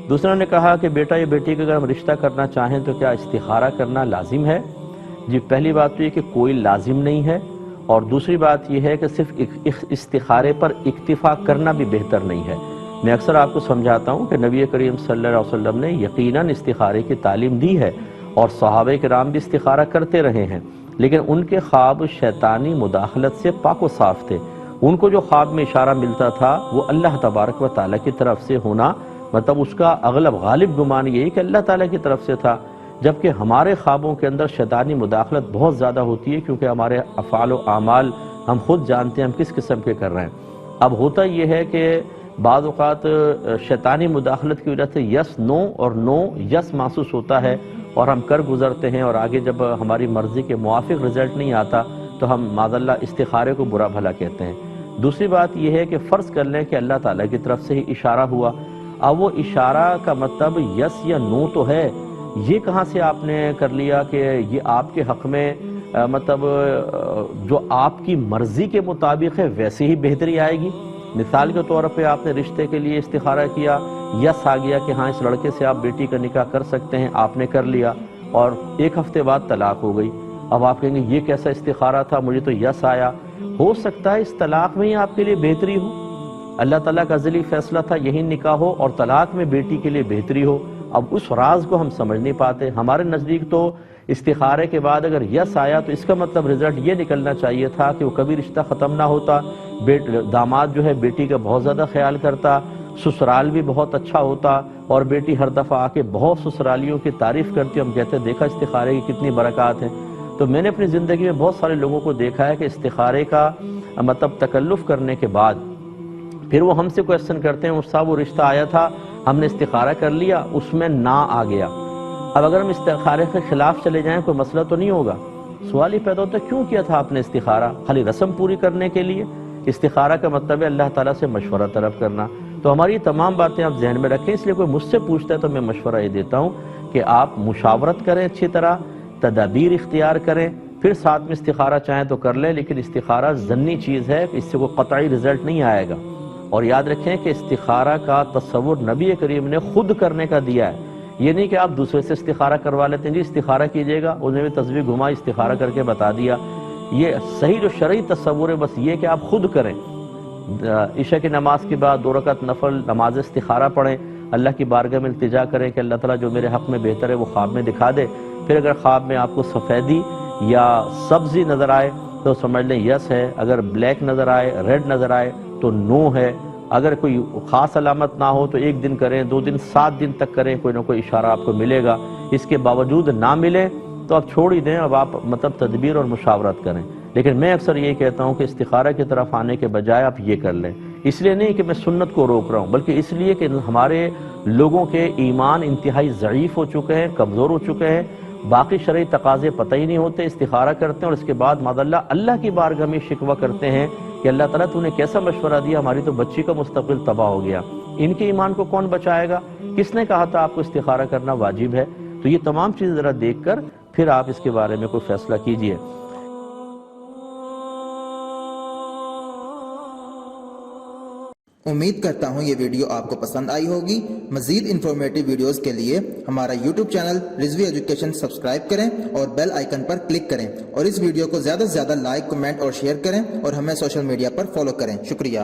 دوسروں نے کہا کہ بیٹا یا بیٹی کا اگر ہم رشتہ کرنا چاہیں تو کیا استخارہ کرنا لازم ہے؟ جی پہلی بات تو یہ کہ کوئی لازم نہیں ہے، اور دوسری بات یہ ہے کہ صرف استخارے پر اکتفا کرنا بھی بہتر نہیں ہے۔ میں اکثر آپ کو سمجھاتا ہوں کہ نبی کریم صلی اللہ علیہ وسلم نے یقیناً استخارے کی تعلیم دی ہے، اور صحابہ کرام بھی استخارہ کرتے رہے ہیں، لیکن ان کے خواب شیطانی مداخلت سے پاک و صاف تھے۔ ان کو جو خواب میں اشارہ ملتا تھا وہ اللہ تبارک و تعالیٰ کی طرف سے ہونا، مطلب اس کا اغلب غالب گمان یہی کہ اللہ تعالیٰ کی طرف سے تھا، جبکہ ہمارے خوابوں کے اندر شیطانی مداخلت بہت زیادہ ہوتی ہے، کیونکہ ہمارے افعال و اعمال ہم خود جانتے ہیں ہم کس قسم کے کر رہے ہیں۔ اب ہوتا یہ ہے کہ بعض اوقات شیطانی مداخلت کی وجہ سے یس نو اور نو یس محسوس ہوتا ہے، اور ہم کر گزرتے ہیں، اور آگے جب ہماری مرضی کے موافق رزلٹ نہیں آتا تو ہم معاذ اللہ استخارے کو برا بھلا کہتے ہیں۔ دوسری بات یہ ہے کہ فرض کر لیں کہ اللہ تعالیٰ کی طرف سے ہی اشارہ ہوا، اب وہ اشارہ کا مطلب یس یا نو تو ہے، یہ کہاں سے آپ نے کر لیا کہ یہ آپ کے حق میں مطلب جو آپ کی مرضی کے مطابق ہے ویسے ہی بہتری آئے گی؟ مثال کے طور پہ آپ نے رشتے کے لیے استخارہ کیا، یس آ گیا کہ ہاں اس لڑکے سے آپ بیٹی کا نکاح کر سکتے ہیں، آپ نے کر لیا، اور ایک ہفتے بعد طلاق ہو گئی۔ اب آپ کہیں گے یہ کیسا استخارہ تھا، مجھے تو یس آیا۔ ہو سکتا ہے اس طلاق میں ہی آپ کے لیے بہتری ہو، اللہ تعالیٰ کا ازلی فیصلہ تھا یہی نکاح ہو، اور طلاق میں بیٹی کے لیے بہتری ہو۔ اب اس راز کو ہم سمجھ نہیں پاتے۔ ہمارے نزدیک تو استخارے کے بعد اگر یس آیا تو اس کا مطلب رزلٹ یہ نکلنا چاہیے تھا کہ وہ کبھی رشتہ ختم نہ ہوتا، داماد جو ہے بیٹی کا بہت زیادہ خیال کرتا، سسرال بھی بہت اچھا ہوتا، اور بیٹی ہر دفعہ آ کے بہت سسرالیوں کی تعریف کرتی، ہم کہتے ہیں دیکھا استخارے کی کتنی برکات ہیں۔ تو میں نے اپنی زندگی میں بہت سارے لوگوں کو دیکھا ہے کہ استخارے کا مطلب تکلف کرنے کے بعد پھر وہ ہم سے کویسچن کرتے ہیں صاحب وہ رشتہ آیا تھا ہم نے استخارہ کر لیا اس میں نہ آ گیا، اب اگر ہم استخارے کے خلاف چلے جائیں کوئی مسئلہ تو نہیں ہوگا؟ سوال ہی پیدا ہوتا ہے کیوں کیا تھا آپ نے استخارہ؟ خالی رسم پوری کرنے کے لیے؟ استخارہ کا مطلب ہے اللہ تعالیٰ سے مشورہ طلب کرنا۔ تو ہماری یہ تمام باتیں آپ ذہن میں رکھیں، اس لیے کوئی مجھ سے پوچھتا ہے تو میں مشورہ یہ دیتا ہوں کہ آپ مشاورت کریں، اچھی طرح تدابیر اختیار کریں، پھر ساتھ میں استخارہ چاہیں تو کر لیں، لیکن استخارہ ظنی چیز ہے، اس سے کوئی قطعی رزلٹ نہیں آئے گا۔ اور یاد رکھیں کہ استخارہ کا تصور نبی کریم نے خود کرنے کا دیا ہے، یہ نہیں کہ آپ دوسرے سے استخارہ کروا لیتے ہیں جی استخارہ کیجئے گا، انہیں بھی تصویر گھما استخارہ کر کے بتا دیا۔ یہ صحیح جو شرعی تصور ہے بس یہ کہ آپ خود کریں، عشاء کی نماز کے بعد 2 رکعت نفل نماز استخارہ پڑھیں، اللہ کی بارگاہ میں التجا کریں کہ اللہ تعالیٰ جو میرے حق میں بہتر ہے وہ خواب میں دکھا دے۔ پھر اگر خواب میں آپ کو سفیدی یا سبزی نظر آئے تو سمجھ لیں یس ہے، اگر بلیک نظر آئے ریڈ نظر آئے تو نو ہے، اگر کوئی خاص علامت نہ ہو تو 1 دن کریں، 2 دن 7 دن تک کریں، کوئی نہ کوئی اشارہ آپ کو ملے گا۔ اس کے باوجود نہ ملے تو آپ چھوڑ ہی دیں، اب آپ مطلب تدبیر اور مشاورت کریں۔ لیکن میں اکثر یہ کہتا ہوں کہ استخارہ کی طرف آنے کے بجائے آپ یہ کر لیں، اس لیے نہیں کہ میں سنت کو روک رہا ہوں، بلکہ اس لیے کہ ہمارے لوگوں کے ایمان انتہائی ضعیف ہو چکے ہیں، کمزور ہو چکے ہیں، باقی شرعی تقاضے پتہ ہی نہیں ہوتے، استخارہ کرتے ہیں اور اس کے بعد معاذ اللہ کی بارگاہ میں شکوہ کرتے ہیں کہ اللہ تعالیٰ تو نے کیسا مشورہ دیا، ہماری تو بچی کا مستقبل تباہ ہو گیا، ان کے ایمان کو کون بچائے گا؟ کس نے کہا تھا آپ کو استخارہ کرنا واجب ہے؟ تو یہ تمام چیزیں ذرا دیکھ کر پھر آپ اس کے بارے میں کوئی فیصلہ کیجئے۔ امید کرتا ہوں یہ ویڈیو آپ کو پسند آئی ہوگی۔ مزید انفارمیٹیو ویڈیوز کے لیے ہمارا YouTube channel Rizvi education subscribe کریں اور بیل آئیکن پر کلک کریں، اور اس ویڈیو کو زیادہ سے زیادہ لائک، کمنٹ اور شیئر کریں، اور ہمیں سوشل میڈیا پر فالو کریں۔ شکریہ۔